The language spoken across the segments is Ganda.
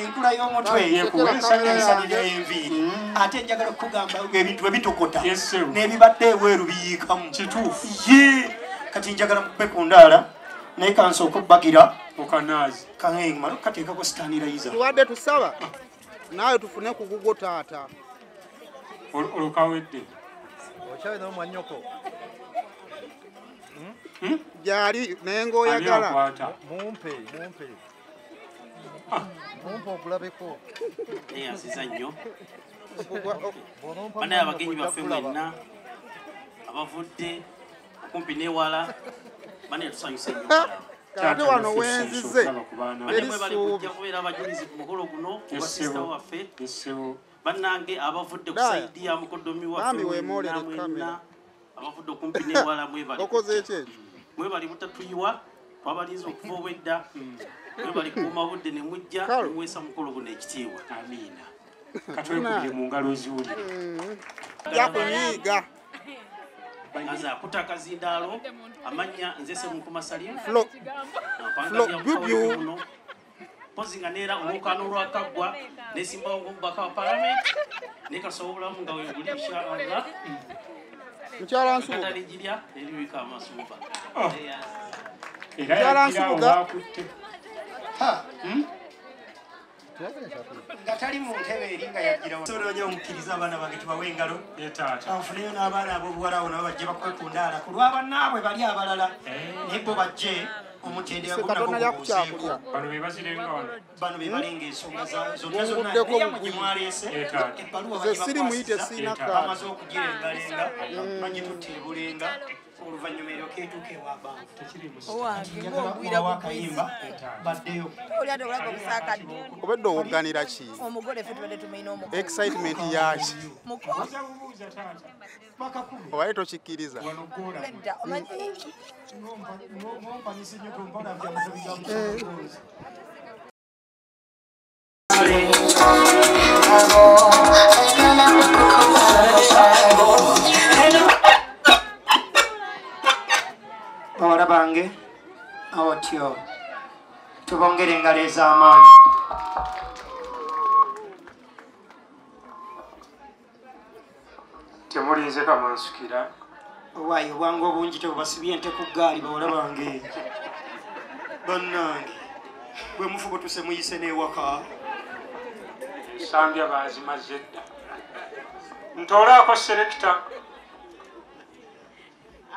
Enkula y'omutwe yeekuweesanyisa enviiri ate njagala okugamba ebintu ebitokota n'ebibadde ebweru biyiikamu kituufu ye kati njagala mukube ku ndaala naye kansooka okubbagira okanaazi kamala okateekako sitaanirayiza tuwadde tusaba naawe tufune ku gugwo taata olukawedde okyawe n'omwanyoko gyali naye ng'oyagala mumpe okulabeko neyanziza nnyo banaye abagenyi baffe mwenna abavudde kumpi n'ewala banaye tusanyuse nnyo ate wano wenzize bali kujja kubeera abajulizi ku mukolo guno kubasista waffe bannange abavudde ku saidi ya mukodomi waffe mwenna abavudde okumpi n'ewala mwebali butatuyiwa twabalinza okuva obwedda mwebali kuuma budde ne mujja nemuweesa mukolo guno ekitiibwa amiina katwekubye mu ngalo ziwulire yakunyiiga nze akuta kazindaalo amannya nze Ssemunkuma Salim Flo mpozi nga neera olwokano olwakaggwa nesimbawo ng'omubaka wa palamenti nekasaba obulamu nga weguli inshallah mukyala nsubuga kataligirya neribika amasuuba mukyala nsubuga nga tali mu ntebe eri nga yagirawo solojja omukkiriza abaana bange tubawe engalo anfuneyo n'abaana ab'obuwala abo nabo bajje bakwe ku ndaala ku lw'abannaabwe bali abalala naye bo bajje omutendera gunagobuuseeko bano be balinga ensonga zonna zonna mwaleese ebbaluwa bamaze okugirengalenga bagituteebulenga oluvannyuma eryo keetuuka ewa bantu wakayimba baddeyo obedde owogganira ki excitement yaki obaye tokikkiriza bawala bange otyo tubongere engalo ez'amaanyi temulinze kamansukira owaayi obwangu obungi tebubasibye ente ku ggaali bawala bange bannange bwe mufuba tuse muyise n'ewaka sambya bazimaze dda ntoolaako selekita.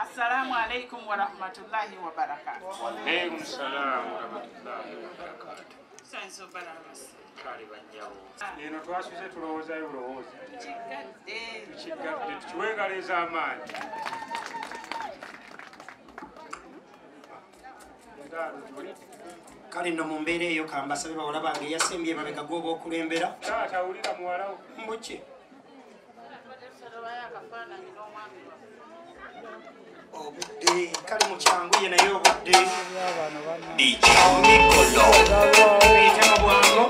Assalamu alaikum wa rahmatullahi wa barakatuh. Wa alaikum salam wa rahmatullahi wa barakatuh. Sanso balamas. Kale banyawo. Neno twasuze tulowoozayo bulowooza. Tukigadde tukiwe engalo ez'amaanyi. kale nno mu mbeera eyo kambasabe bawala bange yasembye emabega gw'oba okulembera taata awulira muwalawo mbuki obudde kale mukyangu ye naye obudde mikolo eyite mu bwango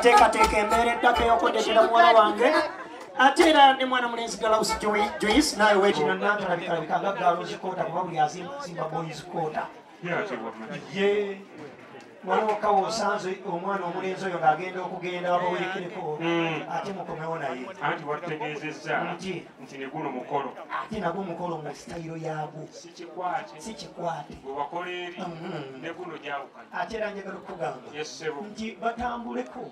teekateeka embeera eddako ey'okwedekera muwala wange ate era ne mwana mulenzi Galausi Joyce naawe weekino nantalabika nga Galausi Koota kuba buli azimba boys Koota ye waliwo kawo osanze omwana omulenzi oyo ng'agenda okugenda wabawerekereko ate mukomewo naye anti wategeezezza nti ne guno mukolo ate nagwo mukolo mu sitayiro yaagwo si kikwate gwe wakola eri ne guno gyawukana ate era njagala okugamba yessebo nti batambuleko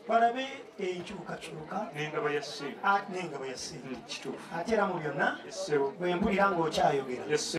balabe enkyukakyuka n'engabo ya ssebo n'engabo ya ssebo kituufu ate era mu byonna yessebo bwe mpulira ng'okyayogera